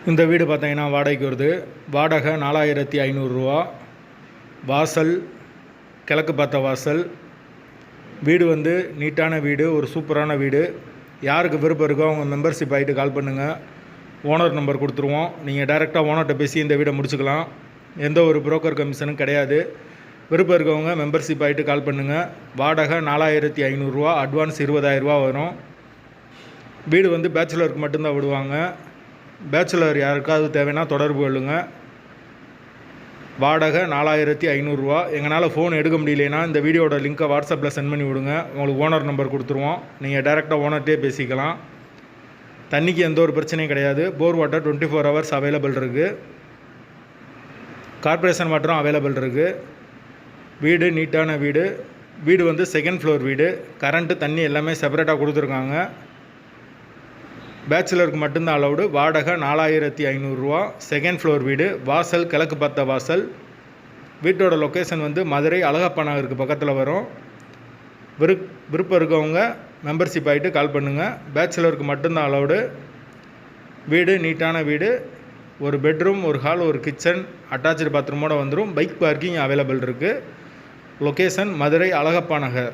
இந்த வீடு பார்த்தீங்கன்னா வாடகைக்கு வருது. வாடகை 4500 ரூபா. வாசல் கிழக்கு பார்த்த வாசல். வீடு வந்து நீட்டான வீடு, ஒரு சூப்பரான வீடு. யாருக்கு விருப்பம் இருக்கோ அவங்க மெம்பர்ஷிப் ஆகிட்டு கால் பண்ணுங்கள். ஓனர் நம்பர் கொடுத்துருவோம். நீங்கள் டைரெக்டாக ஓனர்கிட்ட பேசி இந்த வீடை முடிச்சுக்கலாம். எந்த ஒரு புரோக்கர் கமிஷனும் கிடையாது. விருப்பம் இருக்கவங்க மெம்பர்ஷிப் ஆகிட்டு கால் பண்ணுங்கள். வாடகை 4500 ரூபா, அட்வான்ஸ் 20000 ரூபா வரும். வீடு வந்து பேச்சுலருக்கு மட்டும்தான் விடுவாங்க. பேச்சுலர் யாருக்காவது தேவைன்னா தொடர்பு கொள்ளுங்கள். வாடகை 4500 ரூபா. எங்களால் ஃபோன் எடுக்க முடியலனா இந்த வீடியோட லிங்க்கை வாட்ஸ்அப்பில் சென்ட் பண்ணி விடுங்க. உங்களுக்கு ஓனர் நம்பர் கொடுத்துருவோம். நீங்கள் டைரெக்டாக ஓனர்கிட்டே பேசிக்கலாம். தண்ணிக்கு எந்த ஒரு பிரச்சனையும் கிடையாது. போர் வாட்டர் 24 ஹவர்ஸ் அவைலபிள் இருக்குது. கார்ப்பரேஷன் வாட்டரும் அவைலபிள் இருக்குது. வீடு நீட்டான வீடு. வீடு வந்து செகண்ட் ஃப்ளோர் வீடு. கரண்ட்டு தண்ணி எல்லாமே செப்பரேட்டாக கொடுத்துருக்காங்க. பேச்சுலருக்கு மட்டும்தான் அலவுடு. வாடகை 4500 ரூபா. செகண்ட் ஃப்ளோர் வீடு. வாசல் கிழக்கு பார்த்த வாசல். வீட்டோட லொக்கேஷன் வந்து மதுரை அழகப்பா நகருக்கு பக்கத்தில் வரும். விருப்பம் இருக்கவங்க மெம்பர்ஷிப் ஆகிட்டு கால் பண்ணுங்கள். பேச்சுலருக்கு மட்டும்தான் அலவுடு. வீடு நீட்டான வீடு. ஒரு பெட்ரூம், ஒரு ஹால், ஒரு கிச்சன், அட்டாச்சு பாத்ரூமோடு வந்துடும். பைக் பார்க்கிங் அவைலபிள் இருக்குது. லொக்கேஷன் மதுரை அழகப்பா நகர்.